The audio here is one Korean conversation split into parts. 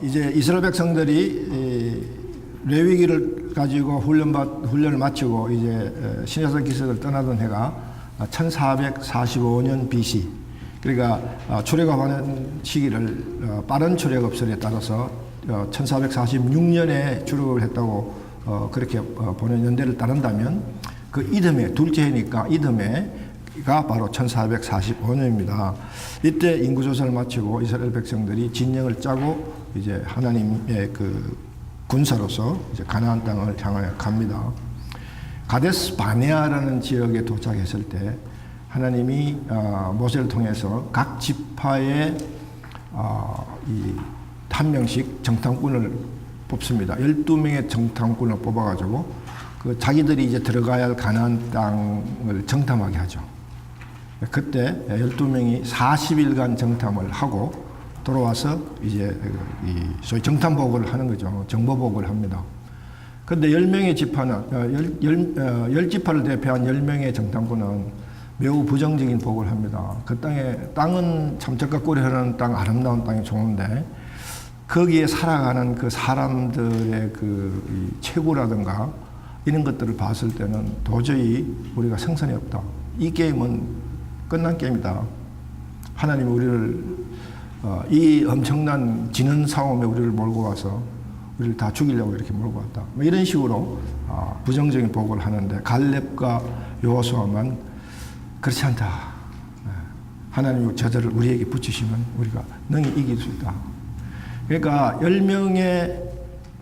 이제 이스라엘 백성들이 레위기를 가지고 훈련을 마치고 이제 신해산 기슭을 떠나던 해가 1445년 BC. 그러니까 출애굽하는 시기를 빠른 출애굽설에 따라서 1446년에 출애굽을 했다고 그렇게 보는 연대를 따른다면 그 이듬해 둘째 해니까 이듬해가 바로 1445년입니다. 이때 인구조사를 마치고 이스라엘 백성들이 진영을 짜고 이제 하나님의 그 군사로서 이제 가나안 땅을 향하여 갑니다. 가데스 바네아라는 지역에 도착했을 때 하나님이 모세를 통해서 각 지파에 한 명씩 정탐꾼을 뽑습니다. 12명의 정탐꾼을 뽑아가지고 그 자기들이 이제 들어가야 할 가나안 땅을 정탐하게 하죠. 그때 12명이 40일간 정탐을 하고 돌아와서 이제 소위 정탐 보고를 하는 거죠. 정보 보고를 합니다. 그런데 10명의 지파는 10지파를 대표한 10명의 정탐꾼은 매우 부정적인 보고를 합니다. 그 땅은 참적과 꿀이 흐르는 땅, 아름다운 땅이 좋은데 거기에 살아가는 그 사람들의 그 체구라든가 이런 것들을 봤을 때는 도저히 우리가 생선이 없다. 이 게임은 끝난 게임이다. 하나님이 우리를 이 엄청난 지는 싸움에 우리를 몰고 와서 우리를 다 죽이려고 이렇게 몰고 왔다. 뭐 이런 식으로 부정적인 보고를 하는데 갈렙과 여호수아만 그렇지 않다. 하나님이 저들을 우리에게 붙이시면 우리가 능히 이길 수 있다. 그러니까 10명의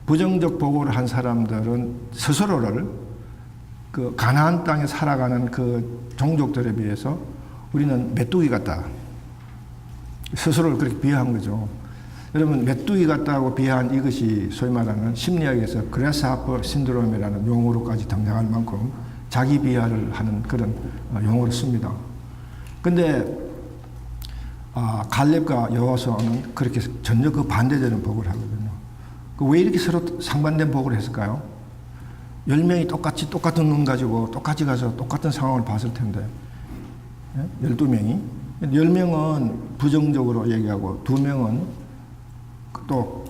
부정적 보고를 한 사람들은 스스로를 그 가나안 땅에 살아가는 그 종족들에 비해서 우리는 메뚜기 같다. 스스로를 그렇게 비하한 거죠. 여러분, 메뚜기 같다고 비하한 이것이 소위 말하는 심리학에서 그래스하퍼 신드롬이라는 용어로까지 등장할 만큼 자기 비하를 하는 그런 용어를 씁니다. 근데 갈렙과 여호수아는 그렇게 전혀 그 반대되는 보고를 하거든요. 왜 이렇게 서로 상반된 보고를 했을까요? 10명이 똑같은 눈 가지고 똑같이 가서 똑같은 상황을 봤을 텐데 12명이 10명은 부정적으로 얘기하고 2명은 또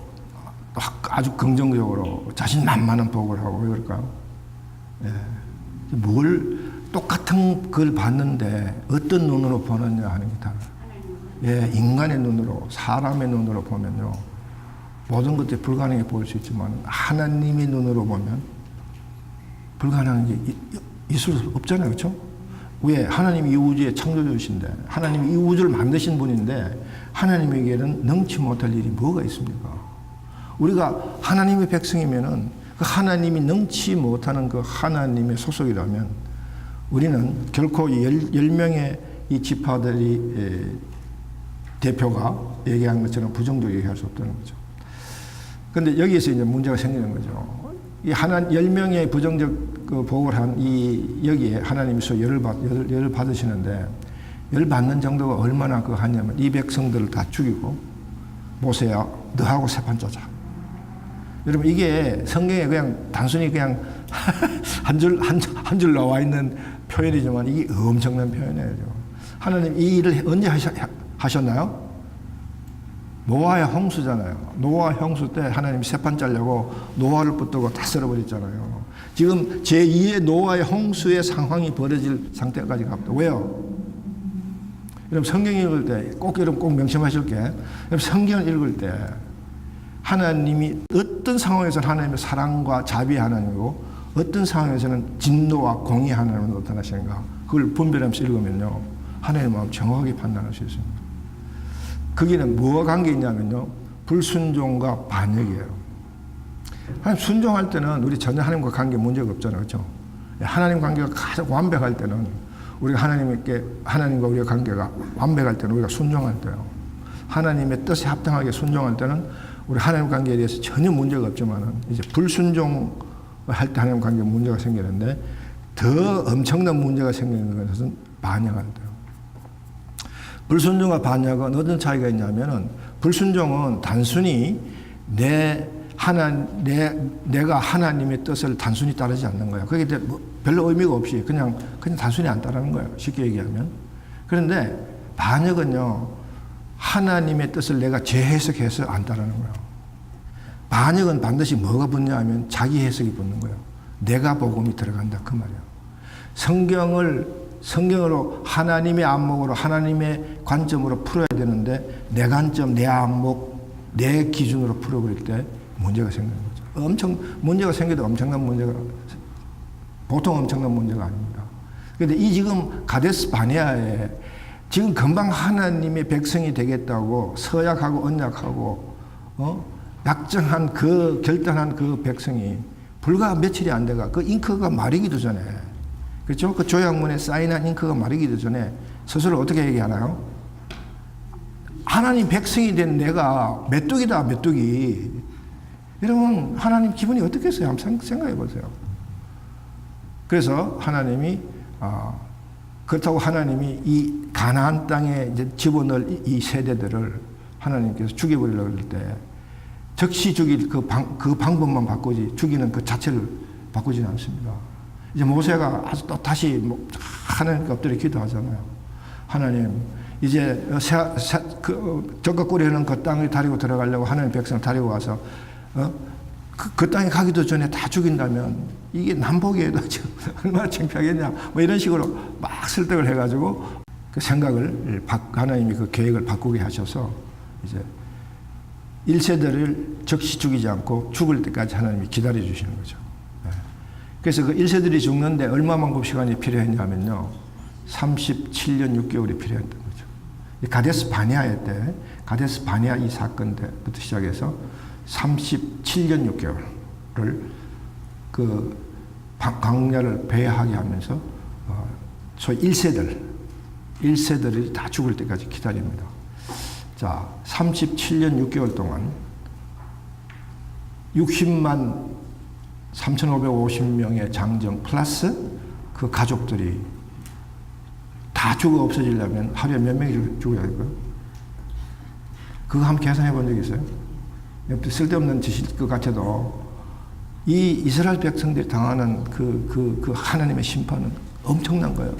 아주 긍정적으로 자신만만한 보고를 하고 왜 그럴까요? 뭘 똑같은 걸 봤는데 어떤 눈으로 보느냐 하는 게 달라요. 인간의 눈으로, 사람의 눈으로 보면요, 모든 것들이 불가능해 보일 수 있지만 하나님의 눈으로 보면 불가능한 게 있을 수 없잖아요. 그렇죠? 왜? 하나님이 이 우주의 창조주신데, 하나님이 이 우주를 만드신 분인데 하나님에게는 능치 못할 일이 뭐가 있습니까? 우리가 하나님의 백성이면은 그 하나님이 능치 못하는 그 하나님의 소속이라면 우리는 결코 10명의 이 지파들이 대표가 얘기한 것처럼 부정적으로 얘기할 수 없다는 거죠. 그런데 여기에서 이제 문제가 생기는 거죠. 이 10명의 부정적 그 보고를 한 여기에 하나님이 열을 받으시는데 열 받는 정도가 얼마나 그 하냐면 이 백성들을 다 죽이고 모세야 너하고 세판 쪼자. 여러분, 이게 성경에 그냥 단순히 그냥 한 줄 나와 있는 표현이지만 이게 엄청난 표현이에요. 하나님 이 일을 언제 하셨나요? 노아의 홍수잖아요. 노아 홍수 때 하나님 세판 짜려고 노아를 붙들고 다 썰어버렸잖아요. 지금 제2의 노아의 홍수의 상황이 벌어질 상태까지 갑니다. 왜요? 여러분, 성경 읽을 때 꼭 명심하실 게, 여러분, 성경을 읽을 때 하나님이 어떤 상황에서는 하나님의 사랑과 자비의 하나님이고 어떤 상황에서는 진노와 공의 하나님으로 나타나시는가, 그걸 분별하면서 읽으면요, 하나님의 마음을 정확하게 판단할 수 있습니다. 거기는 뭐가 관계 있냐면요, 불순종과 반역이에요. 하나님 순종할 때는 우리 전혀 하나님과 관계 문제가 없잖아요. 그렇죠? 하나님 관계가 가장 완벽할 때는 우리가 하나님과 우리의 관계가 완벽할 때는 우리가 순종할 때요. 하나님의 뜻에 합당하게 순종할 때는 우리 하나님 관계에 대해서 전혀 문제가 없지만은 이제 불순종할 때 하나님 관계에 문제가 생기는데 더 엄청난 문제가 생기는 것은 반역할 때요. 불순종과 반역은 어떤 차이가 있냐면은 불순종은 단순히 내가 하나님의 뜻을 단순히 따르지 않는 거예요. 그게 별로 의미가 없이 그냥 단순히 안 따르는 거예요. 쉽게 얘기하면. 그런데 반역은요, 하나님의 뜻을 내가 재해석해서 안 따르는 거예요. 반역은 반드시 뭐가 붙냐 하면 자기 해석이 붙는 거예요. 내가 복음이 들어간다 그 말이에요. 성경으로 하나님의 안목으로 하나님의 관점으로 풀어야 되는데 내 관점, 내 안목, 내 기준으로 풀어버릴 때 문제가 생기는 거죠. 문제가 생겨도 엄청난 문제가, 보통 엄청난 문제가 아닙니다. 그런데 이 지금 가데스 바네아에 지금 금방 하나님의 백성이 되겠다고 서약하고 언약하고 약정한 그 결단한 그 백성이 불과 며칠이 안 돼가 그 잉크가 마르기도 전에, 그렇죠? 그 조약문에 사인한 잉크가 마르기도 전에 스스로 어떻게 얘기하나요? 하나님 백성이 된 내가 메뚜기다, 메뚜기. 여러분, 하나님 기분이 어떻겠어요? 한번 생각해 보세요. 그래서 하나님이, 그렇다고 하나님이 이 가나안 땅에 이제 집어넣을 이 세대들을 하나님께서 죽여버리려고 할 때 즉시 죽일 그 방법만 바꾸지 죽이는 그 자체를 바꾸지는 않습니다. 이제 모세가 아주 또 다시 하나님께 엎드려 기도하잖아요. 하나님, 이제 적과 꿀이 흐르는 그 땅을 다리고 들어가려고 하나님 백성을 다리고 가서 그 땅에 가기도 전에 다 죽인다면 이게 남보기에도 지금 얼마나 창피하겠냐 뭐 이런 식으로 막 설득을 해가지고 그 생각을 하나님이 그 계획을 바꾸게 하셔서 이제 1세대를 즉시 죽이지 않고 죽을 때까지 하나님이 기다려 주시는 거죠. 그래서 그 1세들이 죽는데 얼마만큼 시간이 필요했냐면요. 37년 6개월이 필요했던 거죠. 가데스 바네아 때, 가데스 바네아 이 사건 때부터 시작해서 37년 6개월을 그 광야를 배회하게 하면서 소위 1세들이 다 죽을 때까지 기다립니다. 자, 37년 6개월 동안 60만 3,550명의 장정 플러스 그 가족들이 다 죽어 없어지려면 하루에 몇 명이 죽어야 될까요? 그거 한번 계산해 본 적 있어요? 쓸데없는 짓일 것 같아도 이 이스라엘 백성들이 당하는 그 하나님의 심판은 엄청난 거예요.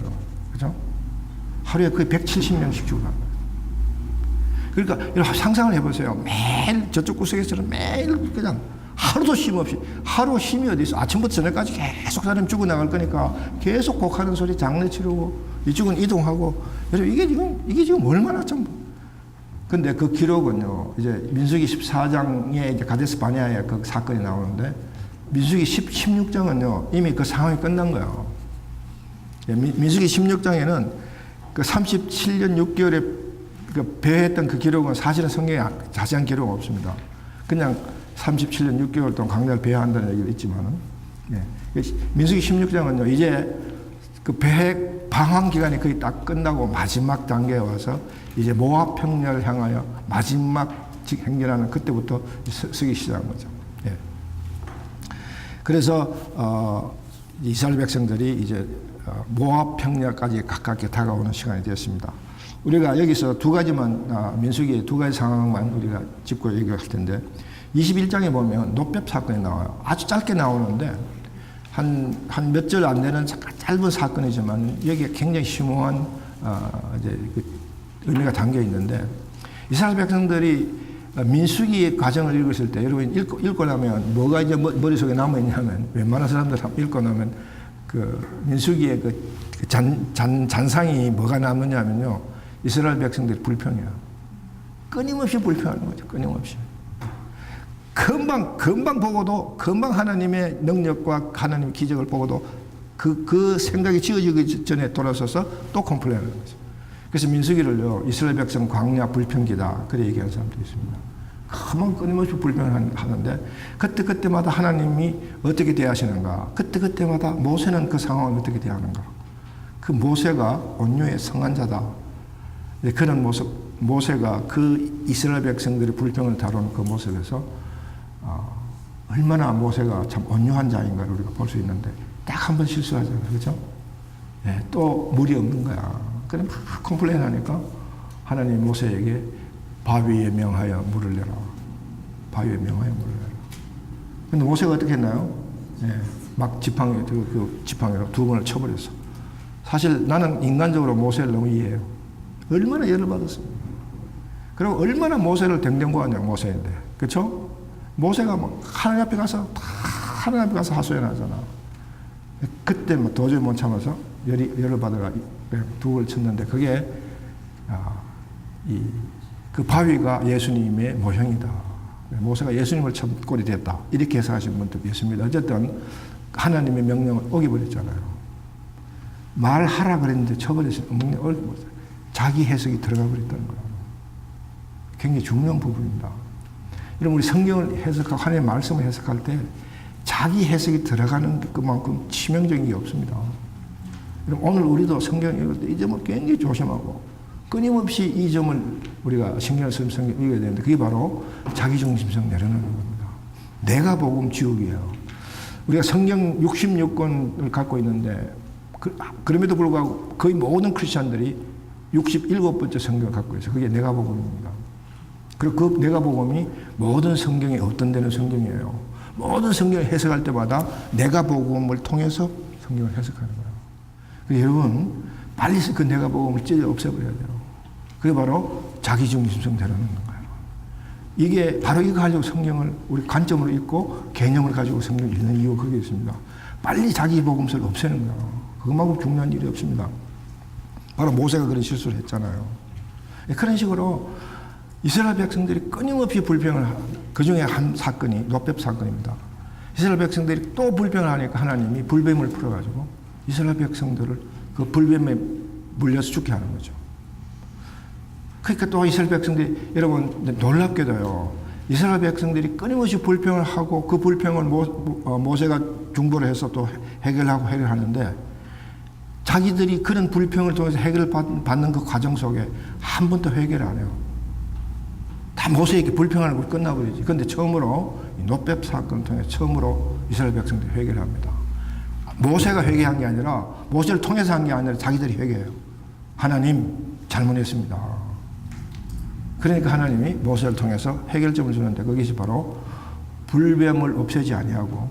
그죠? 하루에 거의 170명씩 죽어갑니다. 그러니까 상상을 해보세요. 매일 저쪽 구석에서는 매일 그냥 하루도 쉼 없이, 하루 쉼이 어디 있어? 아침부터 저녁까지 계속 사람 죽어나갈 거니까 계속 곡하는 소리, 장례 치르고 이쪽은 이동하고. 여러분 이게 지금 얼마나 좀. 근데 그 기록은요, 이제 민수기 14장에 이제 가데스 바네아의 그 사건이 나오는데 민수기 16장은요 이미 그 상황이 끝난 거예요. 민수기 16장에는 그 37년 6개월에 그 배회했던 그 기록은 사실은 성경에 자세한 기록은 없습니다. 그냥 37년 6개월 동안 광야를 배회한다는 얘기도 있지만은, 민수기 16장은요, 이제 그 배회 방황 기간이 거의 딱 끝나고 마지막 단계에 와서 이제 모압 평야를 향하여 마지막 행진하는 그때부터 쓰기 시작한 거죠. 그래서 이스라엘 백성들이 이제 모압 평야까지 가깝게 다가오는 시간이 되었습니다. 우리가 여기서 두 가지만, 민수기의 두 가지 상황만 우리가 짚고 얘기할 텐데, 21장에 보면 노뱀 사건이 나와요. 아주 짧게 나오는데, 한 몇 절 안 되는 짧은 사건이지만, 여기에 굉장히 심오한, 이제 그 의미가 담겨 있는데, 이스라엘 백성들이 민수기의 과정을 읽었을 때, 여러분 읽고 나면 뭐가 이제 머릿속에 남아있냐면, 웬만한 사람들 읽고 나면, 그 민수기의 그 잔상이 뭐가 남느냐면요, 이스라엘 백성들이 불평해요. 끊임없이 불평하는 거죠. 끊임없이. 금방 보고도, 금방 하나님의 능력과 하나님의 기적을 보고도 그 생각이 지어지기 전에 돌아서서 또 컴플레인하는 거죠. 그래서 민수기를요, 이스라엘 백성 광야 불평기다. 그래 얘기하는 사람들이 있습니다. 금방 끊임없이 불평하는데, 그때마다 하나님이 어떻게 대하시는가. 그때마다 모세는 그 상황을 어떻게 대하는가. 그 모세가 온유의 성한 자다. 그런 모습, 모세가 그 이스라엘 백성들의 불평을 다루는 그 모습에서 얼마나 모세가 참 온유한 자인가를 우리가 볼 수 있는데 딱 한 번 실수하잖아요. 그렇죠? 또 물이 없는 거야. 그래 막 컴플레인 하니까 하나님 모세에게 바위에 명하여 물을 내라. 바위에 명하여 물을 내라. 근데 모세가 어떻게 했나요? 막 지팡이로 두 번을 쳐버렸어. 사실 나는 인간적으로 모세를 너무 이해해요. 얼마나 열을 받았습니까? 그리고 얼마나 모세를 댕댕거하냐, 모세인데. 그렇죠? 모세가 뭐 하나님 앞에 가서 하소연하잖아. 그때 뭐 도저히 못 참아서 열을 받아가 두을 쳤는데 그게 그 바위가 예수님의 모형이다. 모세가 예수님을 참 꼴이 됐다. 이렇게 해석하시는 분도 있습니다. 어쨌든 하나님의 명령을 어겨버렸잖아요. 말하라 그랬는데 쳐버렸어요. 자기 해석이 들어가 버렸다는 거예요. 굉장히 중요한 부분입니다. 여러분, 우리 성경을 해석하고 하나님의 말씀을 해석할 때 자기 해석이 들어가는 그만큼 치명적인 게 없습니다. 여러분, 오늘 우리도 성경 읽을 때 이 점을 굉장히 조심하고 끊임없이 이 점을 우리가 신경을 쓰면 성경 읽어야 되는데 그게 바로 자기중심성 내려놓는 겁니다. 내가 복음 지옥이에요. 우리가 성경 66권을 갖고 있는데 그럼에도 불구하고 거의 모든 크리스찬들이 67번째 성경을 갖고 있어요. 그게 내가 복음입니다. 그리고 그 내가 복음이 모든 성경에 어떤 데는 성경이에요. 모든 성경을 해석할 때마다 내가 복음을 통해서 성경을 해석하는 거예요. 그래서 여러분 빨리 그 내가 복음을 찢어 없애버려야 돼요. 그게 바로 자기중심성 내려놓는 거예요. 이게 바로 이거 가지고 성경을 우리 관점으로 읽고 개념을 가지고 성경을 읽는 이유가 거기에 있습니다. 빨리 자기 복음서를 없애는 거예요. 그것만큼 중요한 일이 없습니다. 바로 모세가 그런 실수를 했잖아요. 그런 식으로 이스라엘 백성들이 끊임없이 불평을 그 중에 한 사건이 노뱀 사건입니다. 이스라엘 백성들이 또 불평을 하니까 하나님이 불뱀을 풀어가지고 이스라엘 백성들을 그 불뱀에 물려서 죽게 하는 거죠. 그러니까 또 이스라엘 백성들이 여러분 놀랍게도요. 이스라엘 백성들이 끊임없이 불평을 하고 그 불평을 모세가 중보를 해서 또 해결하는데 자기들이 그런 불평을 통해서 해결을 받는 그 과정 속에 한 번도 해결을 안 해요. 다 모세에게 불평하는 걸 끝나버리지. 그런데 처음으로 노뱀 사건을 통해 처음으로 이스라엘 백성들이 회개를 합니다. 모세가 회개한 게 아니라 모세를 통해서 한 게 아니라 자기들이 회개해요. 하나님 잘못했습니다. 그러니까 하나님이 모세를 통해서 해결점을 주는데 그것이 바로 불뱀을 없애지 아니하고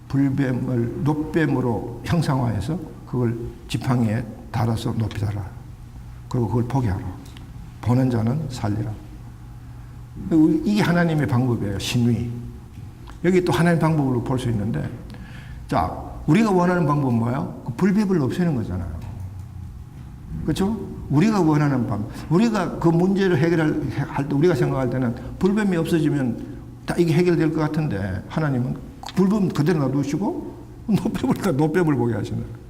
불뱀을 노뱀으로 형상화해서 그걸 지팡이에 달아서 높이 달아. 그리고 그걸 포기하라. 보는 자는 살리라. 이게 하나님의 방법이에요. 신위. 여기 또 하나님의 방법으로 볼 수 있는데 자, 우리가 원하는 방법은 뭐예요? 그 불뱀을 없애는 거잖아요. 그렇죠? 우리가 원하는 방법. 우리가 그 문제를 해결할 때 우리가 생각할 때는 불뱀이 없어지면 다 이게 해결될 것 같은데 하나님은 불뱀 그대로 놔두시고 노뱀을 보게 하시는 거예요.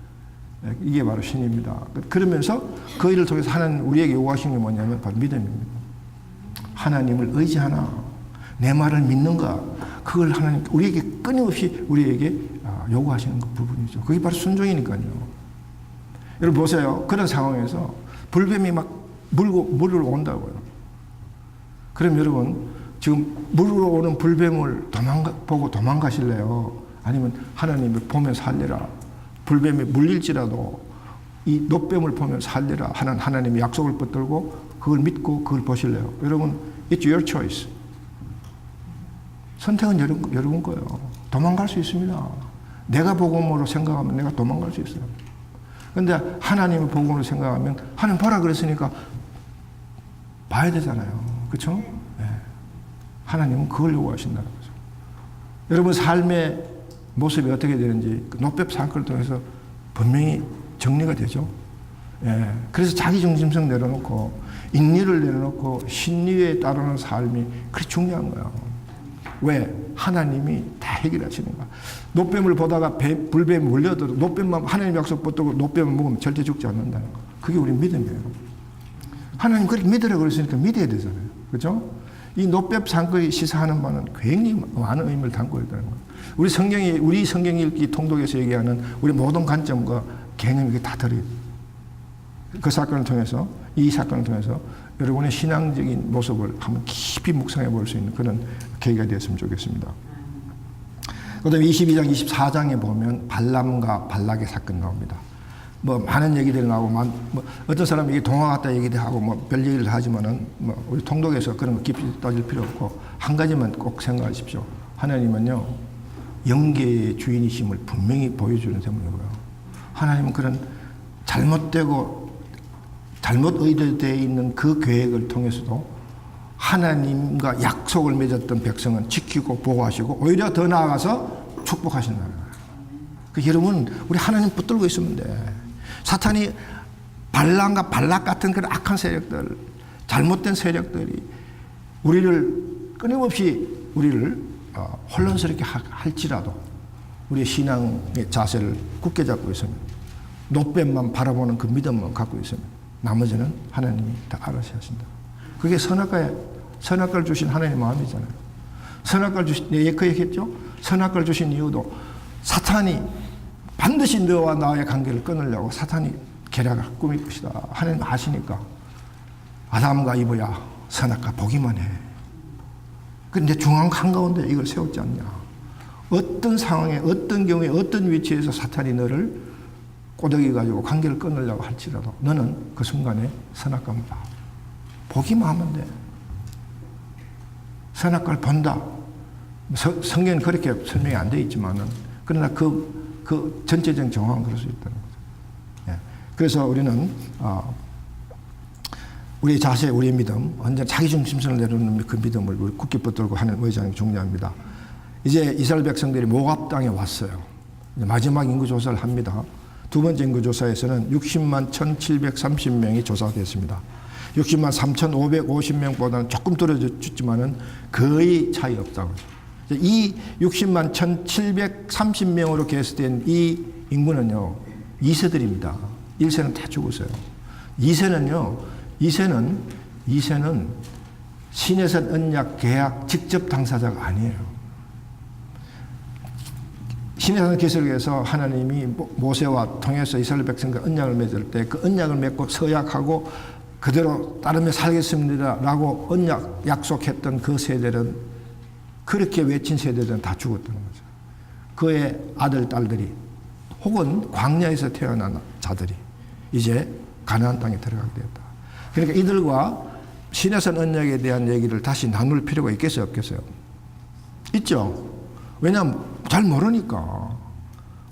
이게 바로 신입니다. 그러면서 그 일을 통해서 하나님 우리에게 요구하시는 게 뭐냐면 바로 믿음입니다. 하나님을 의지하나 내 말을 믿는가 그걸 하나님 우리에게 끊임없이 우리에게 요구하시는 그 부분이죠. 그게 바로 순종이니까요. 여러분 보세요. 그런 상황에서 불뱀이 막 물으러 온다고요. 그럼 여러분 지금 물으러 오는 불뱀을 보고 도망가실래요? 아니면 하나님을 보면 살리라. 불뱀이 물릴지라도 이 노뱀을 보면 살리라 하는 하나님의 약속을 붙들고 그걸 믿고 그걸 보실래요? 여러분, it's your choice. 선택은 여러분 거예요. 도망갈 수 있습니다. 내가 복음으로 생각하면 내가 도망갈 수 있어요. 그런데 하나님의 복음으로 생각하면 하나님 보라 그랬으니까 봐야 되잖아요. 그렇죠? 네. 하나님은 그걸 요구하신다는 거죠. 여러분 삶의 모습이 어떻게 되는지 그 노뱀 사건을 통해서 분명히 정리가 되죠. 예. 그래서 자기중심성 내려놓고 인리를 내려놓고 신리에 따르는 삶이 그렇게 중요한 거예요. 왜? 하나님이 다 해결하시는 거야. 노뱀을 보다가 불뱀이 물려도 노뱀만 하나님 약속 붙들고 노뱀을 먹으면 절대 죽지 않는다는 거. 그게 우리 믿음이에요. 하나님 그렇게 믿으라고 그랬으니까 믿어야 되잖아요. 그렇죠? 이 노뱀 사건이 시사하는 바는 굉장히 많은 의미를 담고 있다는 거예요. 우리 성경 읽기 통독에서 얘기하는 우리 모든 관점과 개념이 이게 다 들어요. 그 사건을 통해서 이 사건을 통해서 여러분의 신앙적인 모습을 한번 깊이 묵상해 볼 수 있는 그런 계기가 되었으면 좋겠습니다. 그다음에 22장, 24장에 보면 발람과 발락의 사건이 나옵니다. 뭐 많은 얘기들이 나오고 뭐 어떤 사람이 이게 동화 같다 얘기도 하고 뭐 별 얘기를 하지만은 뭐 우리 통독에서 그런 거 깊이 따질 필요 없고 한 가지만 꼭 생각하십시오. 하나님은요 영계의 주인이심을 분명히 보여주는 때문이고요. 하나님은 그런 잘못 의도되어 있는 그 계획을 통해서도 하나님과 약속을 맺었던 백성은 지키고 보호하시고 오히려 더 나아가서 축복하신다는 거예요. 그 여러분, 우리 하나님 붙들고 있으면 돼. 사탄이 발람과 발락 같은 그런 악한 세력들, 잘못된 세력들이 우리를 끊임없이 우리를 혼란스럽게 할지라도 우리의 신앙의 자세를 굳게 잡고 있으면, 노뱀만 바라보는 그 믿음만 갖고 있으면 나머지는 하나님이 다 알아서 하신다. 그게 선악과를 주신 하나님의 마음이잖아요. 선악과를 주신, 그 얘기했죠? 선악과를 주신 이유도 사탄이 반드시 너와 나의 관계를 끊으려고 사탄이 계략을 꾸밀 것이다. 하나님 아시니까 아담과 이브야 선악과 보기만 해. 그런데 중앙 한가운데 이걸 세웠지 않냐. 어떤 상황에, 어떤 경우에, 어떤 위치에서 사탄이 너를 꼬드기 가지고 관계를 끊으려고 할지라도 너는 그 순간에 선악과만 봐. 보기만 하면 돼. 선악과를 본다. 성경은 그렇게 설명이 안 되어 있지만은, 그러나 그 전체적인 정황은 그럴 수 있다는 거죠. 예. 그래서 우리는, 우리의 자세, 우리의 믿음, 언제나 자기중심성을 내려놓는 그 믿음을 우리 굳게 붙들고 하는 의장이 중요합니다. 이제 이스라엘 백성들이 모압 땅에 왔어요. 마지막 인구조사를 합니다. 두 번째 인구조사에서는 60만 1,730명이 조사됐습니다. 60만 3,550명보다는 조금 떨어졌지만은 거의 차이 없다고. 이 60만 1,730명으로 계수된 이 인구는요, 2세들입니다. 1세는 다 죽었어요. 2세는 신해산 언약 계약 직접 당사자가 아니에요. 신해산 기술에서 하나님이 모세와 통해서 이스라엘 백성과 언약을 맺을 때 그 언약을 맺고 서약하고 그대로 따르며 살겠습니다라고 언약 약속했던 그 세대는, 그렇게 외친 세대들은 다 죽었다는 거죠. 그의 아들, 딸들이 혹은 광야에서 태어난 자들이 이제 가나안 땅에 들어가게 되었다. 그러니까 이들과 신해산 언약에 대한 얘기를 다시 나눌 필요가 있겠어요, 없겠어요? 있죠. 왜냐하면 잘 모르니까.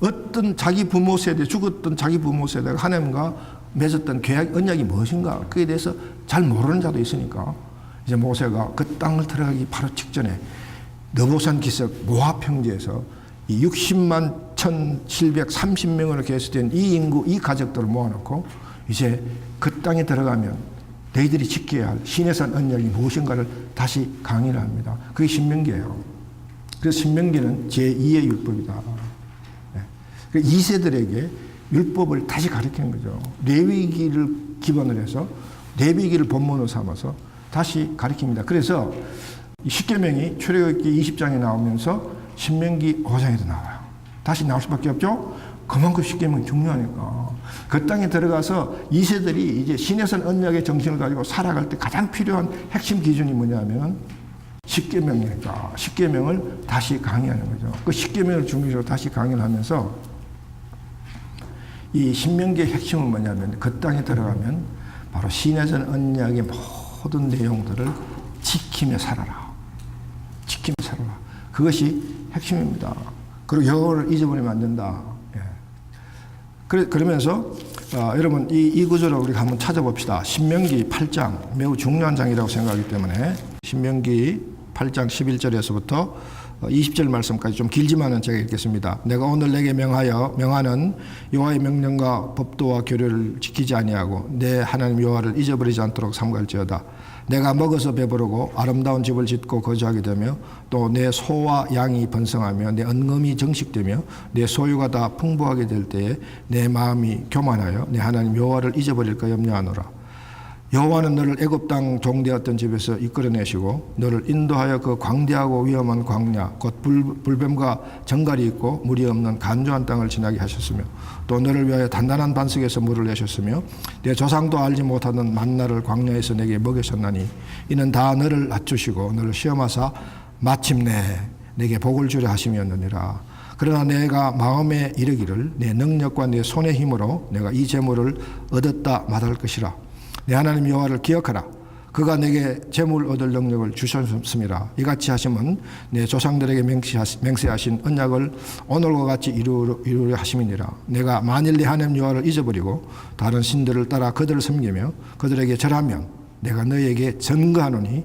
어떤 자기 부모 세대, 죽었던 자기 부모 세대가 하나님과 맺었던 계약, 언약이 무엇인가, 그에 대해서 잘 모르는 자도 있으니까 이제 모세가 그 땅을 들어가기 바로 직전에 느보산 기슭 모압 평지에서 이 60만 1,730명으로 계수된 이 인구, 이 가족들을 모아놓고 이제 그 땅에 들어가면 너희들이 지켜야 할 신해산 언약이 무엇인가를 다시 강의를 합니다. 그게 신명기예요. 그래서 신명기는 제2의 율법이다. 네. 2세들에게 율법을 다시 가르치는 거죠. 레위기를 기반으로 해서 레위기를 본문으로 삼아서 다시 가르칩니다. 그래서 십계명이 출애굽기 20장에 나오면서 신명기 5장에도 나와요. 다시 나올 수밖에 없죠. 그만큼 십계명이 중요하니까. 그 땅에 들어가서 2세들이 이제 신해산 언약의 정신을 가지고 살아갈 때 가장 필요한 핵심 기준이 뭐냐면 십계명이니까 십계명을 다시 강의하는 거죠. 그 십계명을 중심으로 다시 강의를 하면서 이 신명기의 핵심은 뭐냐면 그 땅에 들어가면 바로 신해산 언약의 모든 내용들을 지키며 살아라. 지키며 살아라. 그것이 핵심입니다. 그리고 여호와를 잊어버리면 안 된다. 예. 그러면서 여러분 이 구절을 우리가 한번 찾아봅시다. 신명기 8장 매우 중요한 장이라고 생각하기 때문에 신명기 8장 11절에서부터 20절 말씀까지 좀 길지만은 제가 읽겠습니다. 내가 오늘 내게 명하는 여호와의 명령과 법도와 교례를 지키지 아니하고 내 하나님 여호와를 잊어버리지 않도록 삼갈지어다. 내가 먹어서 배부르고 아름다운 집을 짓고 거주하게 되며 또 내 소와 양이 번성하며 내 은금이 정식되며 내 소유가 다 풍부하게 될 때에 내 마음이 교만하여 내 하나님 여호와를 잊어버릴까 염려하노라. 여호와는 너를 애굽 땅 종되었던 집에서 이끌어내시고 너를 인도하여 그 광대하고 위험한 광야 곧 불뱀과 정갈이 있고 물이 없는 간조한 땅을 지나게 하셨으며 또 너를 위하여 단단한 반석에서 물을 내셨으며 내 조상도 알지 못하던 만나를 광야에서 내게 먹이셨나니 이는 다 너를 낮추시고 너를 시험하사 마침내 내게 복을 주려 하심이었느니라. 그러나 내가 마음에 이르기를 내 능력과 내 손의 힘으로 내가 이 재물을 얻었다 마다할 것이라. 내 하나님 여호와를 기억하라. 그가 내게 재물 얻을 능력을 주셨음이라. 이같이 하심은 내 조상들에게 맹세하신 언약을 오늘과 같이 이루려 하심이니라. 내가 만일 내 하나님 여호와를 잊어버리고 다른 신들을 따라 그들을 섬기며 그들에게 절하면 내가 너희에게 전거하노니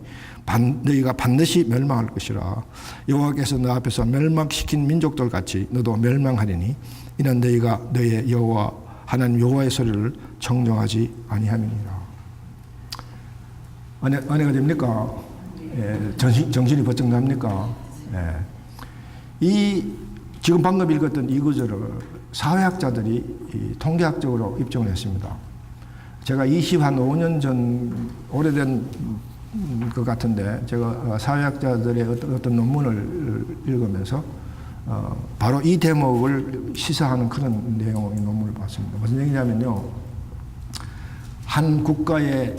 너희가 반드시 멸망할 것이라. 여호와께서 너 앞에서 멸망시킨 민족들 같이 너도 멸망하리니 이는 너희가 너희의 여호와 하나님 여호와의 소리를 청정하지 아니함이니라. 은혜가 됩니까? 예, 정신이 번쩍 납니까? 예. 이 지금 방금 읽었던 이 구절을 사회학자들이 통계학적으로 입증을 했습니다. 제가 25년 전 오래된 것 같은데 제가 사회학자들의 어떤 논문을 읽으면서 바로 이 대목을 시사하는 그런 내용의 논문을 봤습니다. 무슨 얘기냐면요, 한 국가의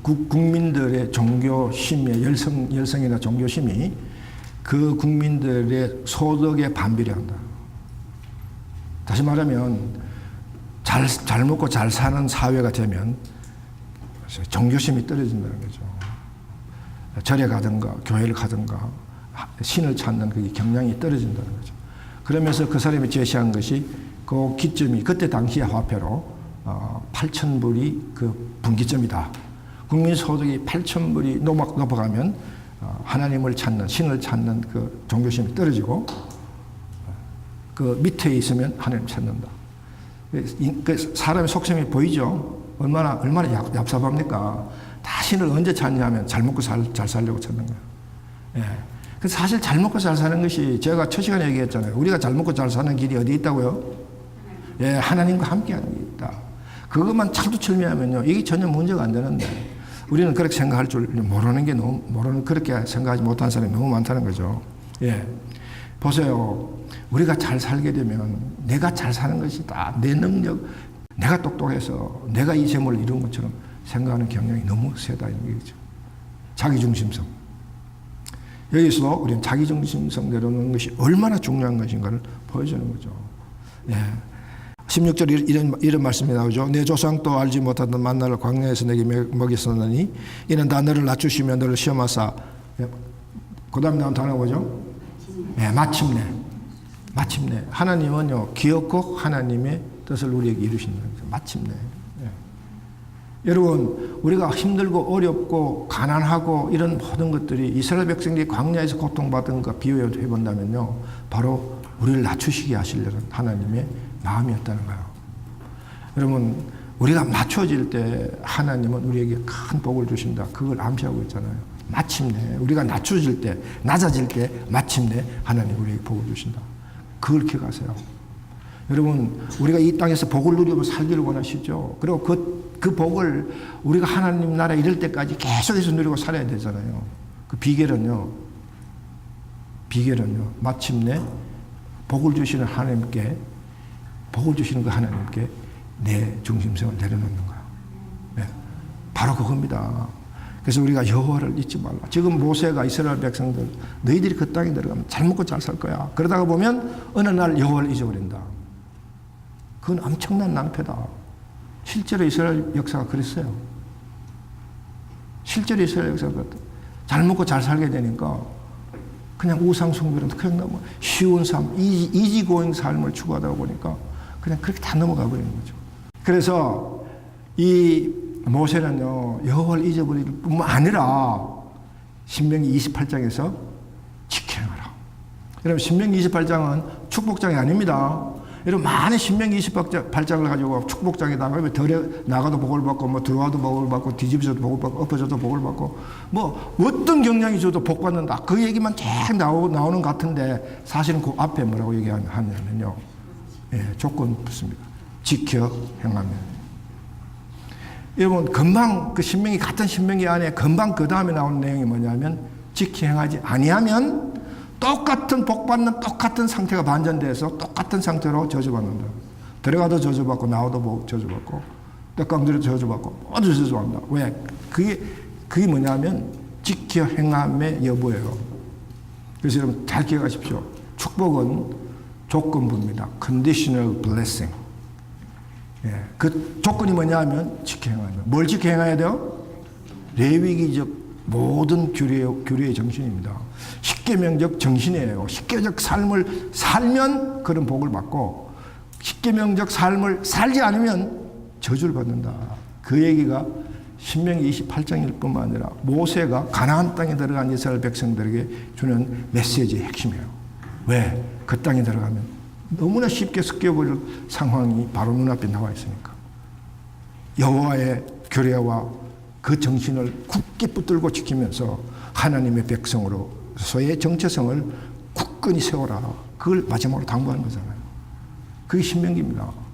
국민들의 종교심의 열성이나 종교심이 그 국민들의 소득에 반비례한다. 다시 말하면 잘 먹고 잘 사는 사회가 되면 종교심이 떨어진다는 거죠. 절에 가든가 교회를 가든가 신을 찾는 그 경향이 떨어진다는 거죠. 그러면서 그 사람이 제시한 것이 그 기점이 그때 당시의 화폐로 8,000불이 그 분기점이다. 국민 소득이 8,000불이 넘어가면 하나님을 찾는, 신을 찾는 그 종교심이 떨어지고 그 밑에 있으면 하나님 찾는다. 그 사람의 속셈이 보이죠? 얼마나 얍삽합니까? 다 신을 언제 찾냐면 잘 먹고 잘 살려고 찾는 거예요. 예. 그래서 사실 잘 먹고 잘 사는 것이 제가 첫 시간에 얘기했잖아요. 우리가 잘 먹고 잘 사는 길이 어디 있다고요? 예, 하나님과 함께하는 게 있다. 그것만 철두철미하면요, 이게 전혀 문제가 안 되는데 우리는 그렇게 생각할 줄 모르는 그렇게 생각하지 못한 사람이 너무 많다는 거죠. 예, 보세요. 우리가 잘 살게 되면 내가 잘 사는 것이다. 내 능력, 내가 똑똑해서 내가 이 재물을 이룬 것처럼 생각하는 경향이 너무 세다 이런 얘기죠. 자기중심성. 여기서 우리는 자기중심성 내려놓는 것이 얼마나 중요한 것인가를 보여주는 거죠. 예. 16절 이런 말씀이 나오죠. 내 조상도 알지 못하던 만나를 광야에서 내게 먹였었느니 이는 다 너를 낮추시며 너를 시험하사. 그 다음에 나온 단어가 뭐죠? 예, 마침내. 하나님은요, 기어코 하나님의 뜻을 우리에게 이루신다는 거죠. 마침내. 예. 여러분, 우리가 힘들고 어렵고 가난하고 이런 모든 것들이 이스라엘 백성들이 광야에서 고통받은 것 비유해 본다면요, 바로 우리를 낮추시게 하시려는 하나님의 마음이었다는 거예요. 여러분, 우리가 맞춰질 때 하나님은 우리에게 큰 복을 주신다. 그걸 암시하고 있잖아요. 마침내 우리가 낮춰질 때, 낮아질 때 마침내 하나님 우리에게 복을 주신다. 그걸 기억하세요. 여러분, 우리가 이 땅에서 복을 누리고 살기를 원하시죠. 그리고 그 복을 우리가 하나님 나라에 이를 때까지 계속해서 누리고 살아야 되잖아요. 그 비결은요, 마침내 복을 주시는 하나님께, 복을 주시는 그 하나님께 내 중심성을 내려놓는 거예요. 네. 바로 그겁니다. 그래서 우리가 여호와를 잊지 말라. 지금 모세가 이스라엘 백성들, 너희들이 그 땅에 들어가면 잘 먹고 잘 살 거야. 그러다가 보면 어느 날 여호와를 잊어버린다. 그건 엄청난 낭패다. 실제로 이스라엘 역사가 그랬어요. 실제로 이스라엘 역사가 그랬다. 잘 먹고 잘 살게 되니까 그냥 우상 숭배로 그냥 너무 쉬운 삶, 이지고잉 삶을 추구하다 보니까 그냥 그렇게 다 넘어가 버리는 거죠. 그래서 이 모세는요, 여호와를 잊어버릴 뿐만 아니라 신명기 28장에서 지켜행하라. 여러분, 신명기 28장은 축복장이 아닙니다. 여러분, 많은 신명기 28장을 가지고 축복장에다가 나가도 복을 받고, 뭐 들어와도 복을 받고, 뒤집어져도 복을 받고, 엎어져도 복을 받고, 뭐 어떤 경향이 줘도 복 받는다. 그 얘기만 쫙 나오는 것 같은데 사실은 그 앞에 뭐라고 얘기하냐면요, 예, 조건 붙습니다. 지켜 행하면. 여러분, 금방 그 신명기, 같은 신명기 안에 금방 그 다음에 나오는 내용이 뭐냐면 지켜 행하지 아니하면 똑같은 복받는 똑같은 상태가 반전돼서 똑같은 상태로 저주받는다. 들어가도 저주받고 나와도 저주받고 떡강들도 저주받고 모두 저주한다. 왜? 그게 뭐냐면 지켜 행함의 여부예요. 그래서 여러분 잘 기억하십시오. 축복은 조건부입니다. Conditional blessing. 예, 그 조건이 뭐냐 하면 지켜 행하는 거예요. 뭘 지켜 행해야 돼요? 레위기적 모든 규례의 정신입니다. 십계명적 정신이에요. 십계명적 삶을 살면 그런 복을 받고 십계명적 삶을 살지 않으면 저주를 받는다. 그 얘기가 신명기 28장일 뿐만 아니라 모세가 가나안 땅에 들어간 이스라엘 백성들에게 주는 메시지의 핵심이에요. 왜? 그 땅에 들어가면 너무나 쉽게 섞여버릴 상황이 바로 눈앞에 나와 있으니까. 여호와의 규례와 그 정신을 굳게 붙들고 지키면서 하나님의 백성으로서의 정체성을 굳건히 세워라. 그걸 마지막으로 당부하는 거잖아요. 그게 신명기입니다.